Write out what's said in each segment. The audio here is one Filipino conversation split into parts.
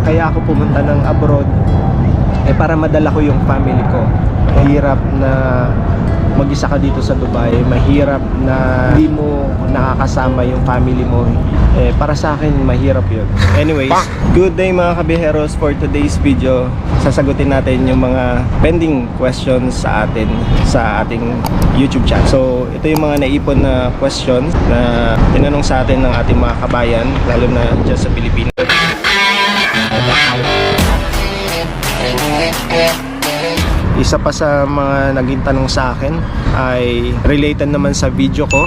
kaya ako pumunta ng abroad para madala ko yung family ko. Mahirap na mag-isa ka dito sa Dubai, mahirap na hindi mo nakakasama yung family mo. Para sa akin, mahirap yun. Anyways, good day mga kabiheros. For today's video, sasagutin natin yung mga pending questions sa atin sa ating YouTube channel. So, ito yung mga naipon na questions na tinanong sa atin ng ating mga kabayan, lalo na dyan sa Pilipinas. Isa pa sa mga naging tanong sa akin ay related naman sa video ko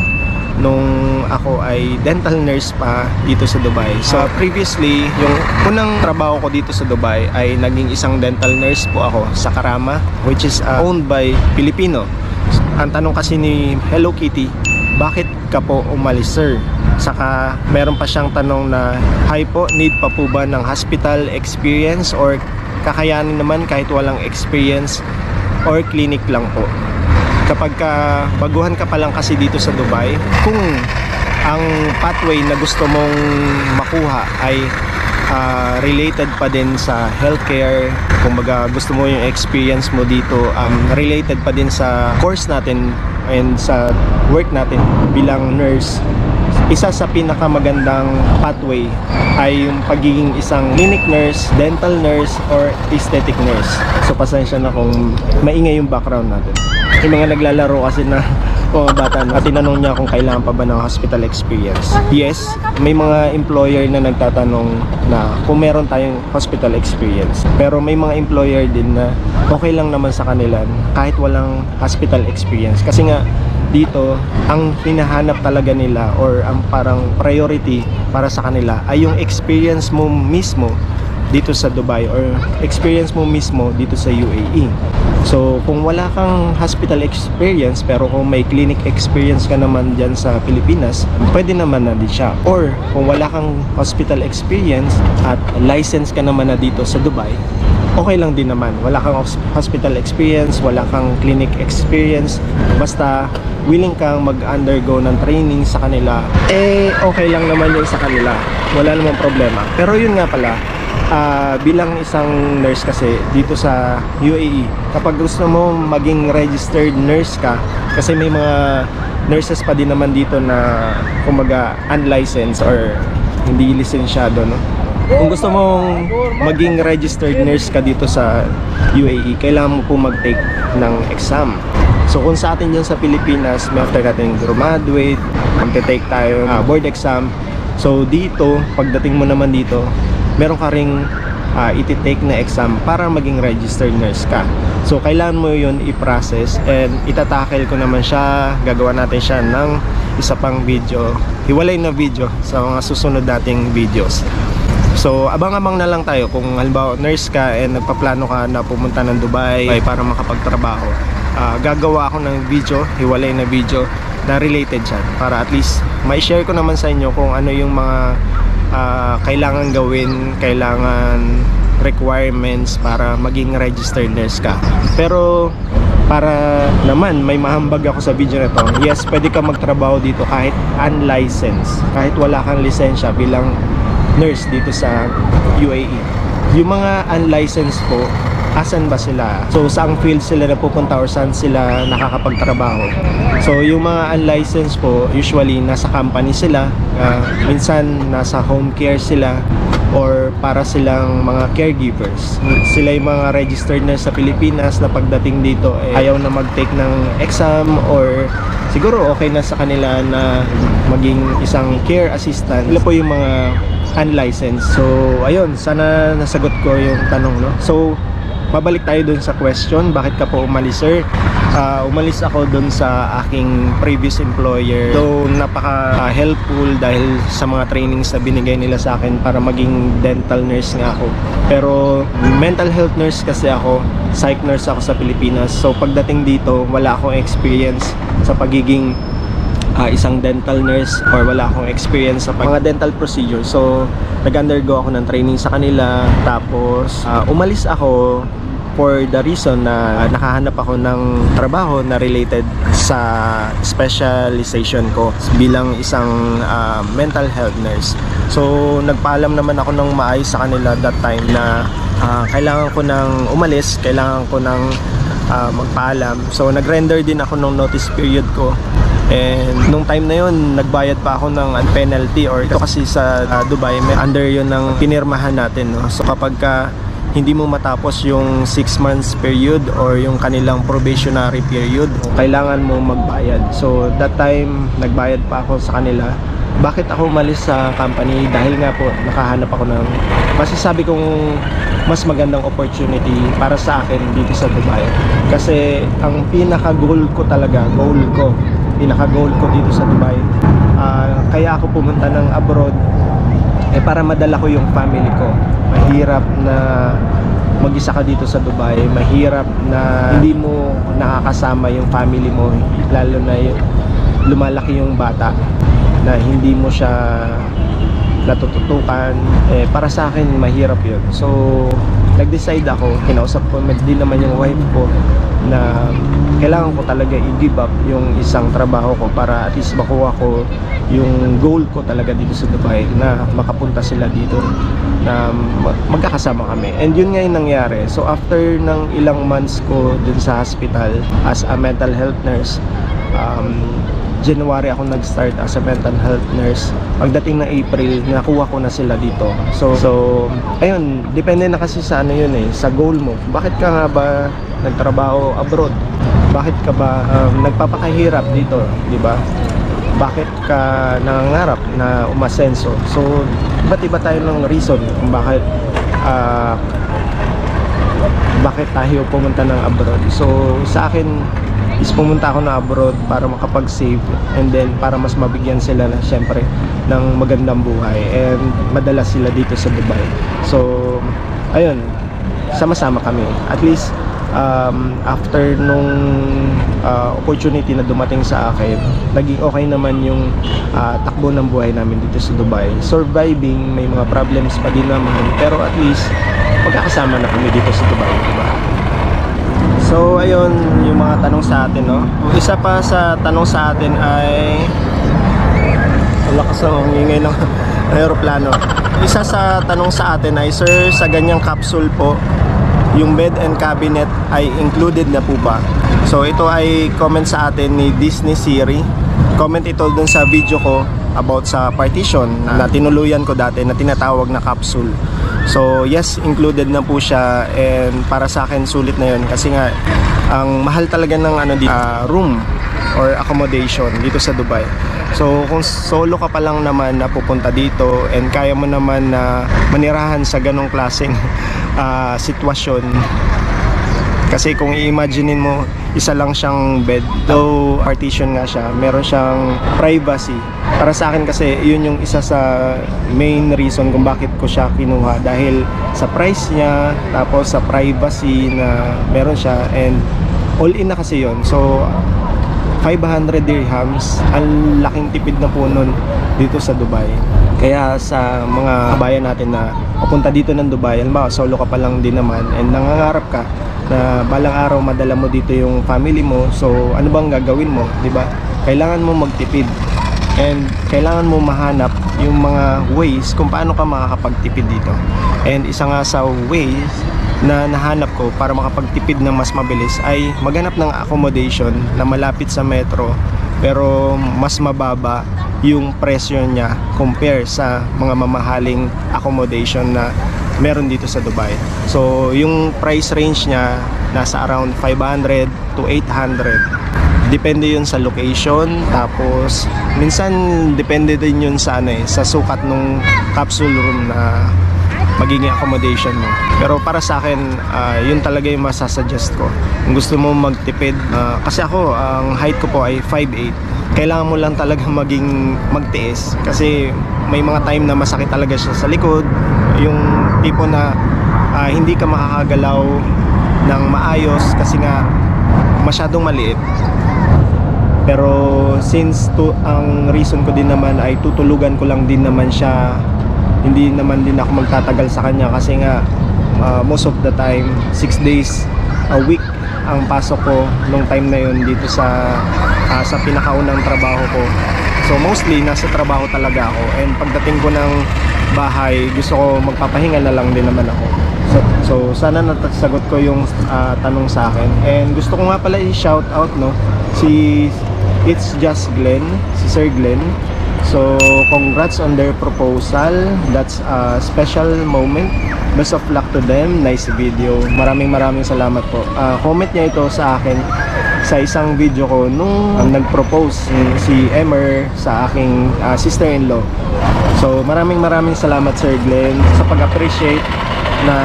nung ako ay dental nurse pa dito sa Dubai. So previously, yung unang trabaho ko dito sa Dubai ay naging isang dental nurse po ako sa Karama, which is owned by Filipino. Ang tanong kasi ni Hello Kitty, bakit ka po umalis, sir? Saka meron pa siyang tanong na, hi po, need pa po ba ng hospital experience or kakayanin naman kahit walang experience or clinic lang po? Kapag baguhan ka pa lang kasi dito sa Dubai, kung ang pathway na gusto mong makuha ay related pa din sa healthcare, kumbaga gusto mo yung experience mo dito related pa din sa course natin and sa work natin bilang nurse, isa sa pinakamagandang pathway ay yung pagiging isang clinic nurse, dental nurse, or aesthetic nurse. So pasensya na kung maingay yung background natin. Yung mga naglalaro kasi na bata na tinanong niya kung kailangan pa ba ng hospital experience. Yes, may mga employer na nagtatanong na kung meron tayong hospital experience. Pero may mga employer din na okay lang naman sa kanila kahit walang hospital experience. Kasi nga dito, ang hinahanap talaga nila or ang parang priority para sa kanila ay yung experience mo mismo dito sa Dubai or experience mo mismo dito sa UAE. So kung wala kang hospital experience pero kung may clinic experience ka naman dyan sa Pilipinas, pwede naman na din siya. Or kung wala kang hospital experience at license ka naman na dito sa Dubai, okay lang din naman. Wala kang hospital experience, wala kang clinic experience, basta willing kang mag-undergo ng training sa kanila, okay lang naman yun sa kanila. Wala namang problema. Pero yun nga pala, bilang isang nurse kasi dito sa UAE, kapag gusto mo maging registered nurse ka, kasi may mga nurses pa din naman dito na kumaga unlicensed or hindi lisensyado, no? Kung gusto mong maging registered nurse ka dito sa UAE, kailangan mo po mag-take ng exam. So kung sa atin dyan sa Pilipinas, may after natin graduate, mag-take tayo board exam. So dito, pagdating mo naman dito, meron ka ring iti-take na exam para maging registered nurse ka. So kailangan mo yun i-process and itatackle ko naman siya. Gagawa natin siya ng isa pang video, hiwalay na video sa mga susunod nating videos. So abang-abang na lang tayo kung halimbawa nurse ka and nagpaplano ka na pumunta ng Dubai para makapagtrabaho. Gagawa ako ng video, hiwalay na video na related siya para at least ma-share ko naman sa inyo kung ano yung mga kailangan gawin, kailangan requirements para maging registered nurse ka. Pero para naman may mahambag ako sa video na to, yes, pwede ka magtrabaho dito kahit unlicensed, kahit wala kang lisensya bilang nurse dito sa UAE. Yung mga unlicensed po, asan ba sila? So saang field sila napupunta or saan sila nakakapagtrabaho? So yung mga unlicensed po, usually nasa company sila, minsan nasa home care sila, or para silang mga caregivers. Sila yung mga registered nurse sa Pilipinas na pagdating dito ayaw na mag-take ng exam or siguro okay na sa kanila na maging isang care assistant. Sila po yung mga unlicensed. So ayun, sana nasagot ko yung tanong, no? So babalik tayo dun sa question, bakit ka po umalis, sir? Umalis ako dun sa aking previous employer. So napaka-helpful dahil sa mga trainings na binigay nila sa akin para maging dental nurse nga ako. Pero mental health nurse kasi ako, psych nurse ako sa Pilipinas. So pagdating dito, wala akong experience sa pagiging isang dental nurse or wala akong experience sa mga dental procedures. So nag-undergo ako ng training sa kanila, tapos umalis ako for the reason na nakahanap ako ng trabaho na related sa specialization ko bilang isang mental health nurse. So nagpaalam naman ako ng maayos sa kanila that time na kailangan ko nang umalis, kailangan ko nang magpaalam. So nag-render din ako ng notice period ko. And nung time na yun, nagbayad pa ako ng penalty, or ito kasi sa Dubai, under yun ng pinirmahan natin, no? So kapag hindi mo matapos yung 6 months period or yung kanilang probationary period, kailangan mo magbayad. So that time, nagbayad pa ako sa kanila. Bakit ako umalis sa company? Dahil nga po, nakahanap ako ng masasabi kong mas magandang opportunity para sa akin dito sa Dubai. Kasi ang pinaka-goal ko dito sa Dubai, kaya ako pumunta ng abroad, para madala ko yung family ko. Mahirap na mag-isa ka dito sa Dubai, mahirap na hindi mo nakakasama yung family mo, lalo na lumalaki yung bata na hindi mo siya natututukan. Para sa akin mahirap yun. So nag-decide ako, kinausap ko din naman yung wife ko na kailangan ko talaga i-give up yung isang trabaho ko para at least makuha ko yung goal ko talaga dito sa Dubai, na makapunta sila dito, na magkakasama kami. And yun nga yung nangyari. So after ng ilang months ko dun sa hospital as a mental health nurse, January ako nag-start as a mental health nurse. Pagdating ng April, nakuha ko na sila dito. So ayun, depende na kasi sa ano yun sa goal mo. Bakit ka nga ba nagtrabaho abroad? Bakit ka ba nagpapakahirap dito, di ba? Bakit ka nangangarap na umasenso? So iba't iba tayo ng reason kung bakit tayo pumunta ng abroad. So sa akin is pumunta ako na abroad para makapag-save, and then para mas mabigyan sila na syempre ng magandang buhay and madala sila dito sa Dubai. So ayun, sama-sama kami. At least after nung opportunity na dumating sa akin, naging okay naman yung takbo ng buhay namin dito sa Dubai. Surviving, may mga problems pa din naman, pero at least magkakasama na kami dito sa Dubai, diba? So ayun yung mga tanong sa atin, no? Isa pa sa tanong sa atin ay lakas ng ingay ng aeroplano. Isa sa tanong sa atin ay, sir, sa ganyang capsule po, yung bed and cabinet ay included na po ba? So ito ay comment sa atin ni Disney Siri. Comment ito dun sa video ko about sa partition na tinuluyan ko dati na tinatawag na capsule. So yes, included na po siya, and para sa akin sulit na yun kasi nga ang mahal talaga ng room or accommodation dito sa Dubai. So kung solo ka pa lang naman na pupunta dito and kaya mo naman na manirahan sa ganong klaseng sitwasyon, kasi kung i-imaginein mo, isa lang siyang bed, though partition nga siya, meron siyang privacy. Para sa akin kasi yun yung isa sa main reason kung bakit ko siya kinuha, dahil sa price niya, tapos sa privacy na meron siya, and all in na kasi yun. So 500 dirhams, ang laking tipid na po nun dito sa Dubai. Kaya sa mga kabayan natin na papunta dito ng Dubai, halimbawa solo ka pa lang din naman and nangangarap ka na balang araw madala mo dito yung family mo, so ano bang gagawin mo, di ba? Kailangan mo magtipid and kailangan mo mahanap yung mga ways kung paano ka makakapagtipid dito. And isa nga sa ways na nahanap ko para makapagtipid ng mas mabilis ay maghanap ng accommodation na malapit sa metro pero mas mababa yung presyo niya compare sa mga mamahaling accommodation na meron dito sa Dubai. So yung price range niya nasa around 500 to 800. Depende yun sa location, tapos minsan depende din yun sa sa sukat nung capsule room na magiging accommodation mo. Pero para sa akin, yun talaga yung masasuggest ko. Kung gusto mo magtipid, kasi ako, ang height ko po ay 5'8". Kailangan mo lang talaga magtiis kasi may mga time na masakit talaga siya sa likod. Yung tipo na hindi ka makakagalaw ng maayos kasi nga masyadong maliit. Pero since ang reason ko din naman ay tutulugan ko lang din naman siya, hindi naman din ako magtatagal sa kanya kasi nga most of the time 6 days a week ang pasok ko nung time na yun dito sa pinakaunang trabaho ko. So mostly nasa trabaho talaga ako, and pagdating ko ng bahay gusto ko magpapahinga na lang din naman ako. So sana natasagot ko yung tanong sa akin. And gusto ko nga pala i-shout out si It's Just Glenn, si Sir Glenn. So congrats on their proposal. That's a special moment. Best of luck to them. Nice video. Maraming salamat po. Comment niya ito sa akin sa isang video ko nung nag-propose si Emer sa aking sister-in-law. So maraming salamat Sir Glenn sa pag-appreciate na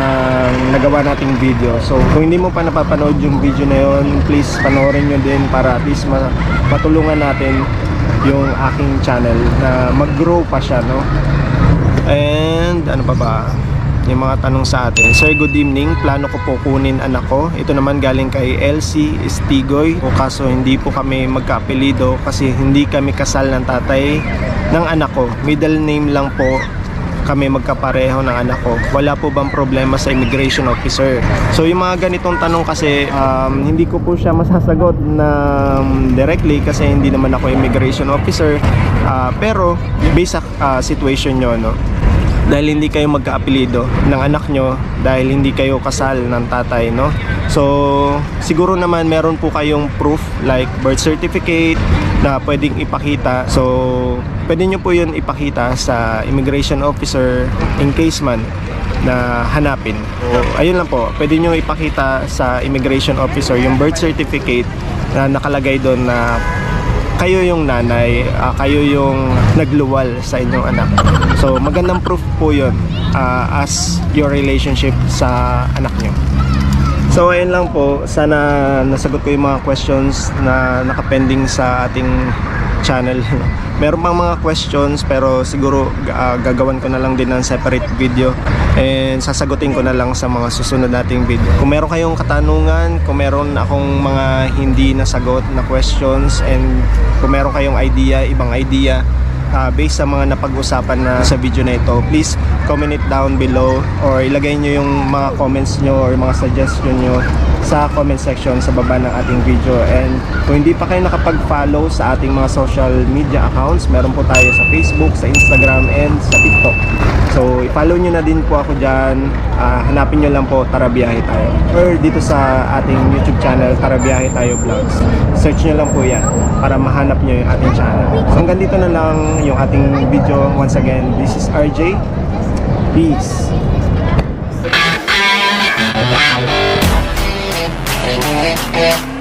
nagawa nating video. So kung hindi mo pa napapanood yung video na yon, please panoorin nyo din para at least matulungan natin yung aking channel na mag-grow pa siya, no? And ano pa ba? Yung mga tanong sa atin. Sir, good evening. Plano ko po kunin anak ko. Ito naman galing kay LC Estigoy. O kaso hindi po kami magkaapelido kasi hindi kami kasal ng tatay ng anak ko. Middle name lang po kami magkapareho ng anak ko. Wala po bang problema sa immigration officer? So yung mga ganitong tanong kasi hindi ko po siya masasagot na directly kasi hindi naman ako immigration officer. Pero based sa situation nyo, no? Dahil hindi kayo magkaapelido ng anak nyo, dahil hindi kayo kasal ng tatay, no? So siguro naman meron po kayong proof like birth certificate na pwedeng ipakita. So pwede nyo po yun ipakita sa immigration officer in case man na hanapin. So ayun lang po, pwede nyo ipakita sa immigration officer yung birth certificate na nakalagay doon na kayo yung nanay, kayo yung nagluwal sa inyong anak. So magandang proof po yun as your relationship sa anak nyo. So ayun lang po, sana nasagot ko yung mga questions na nakapending sa ating channel. Meron pang mga questions pero siguro gagawan ko na lang din ng separate video and sasagutin ko na lang sa mga susunod nating video. Kung meron kayong katanungan, kung meron akong mga hindi nasagot na questions, and kung meron kayong idea, ibang idea based sa mga napag-usapan na sa video na ito, please comment it down below or ilagay nyo yung mga comments nyo or mga suggestion nyo sa comment section sa baba ng ating video. And kung hindi pa kayo nakapag-follow sa ating mga social media accounts, meron po tayo sa Facebook, sa Instagram, and sa TikTok. So i-follow nyo na din po ako dyan. Hanapin nyo lang po Tara Biyahe Tayo, or dito sa ating YouTube channel Tara Biyahe Tayo Vlogs. Search nyo lang po yan para mahanap nyo yung ating channel. So hanggang dito na lang yung ating video. Once again, this is RJ. Peace. Yeah.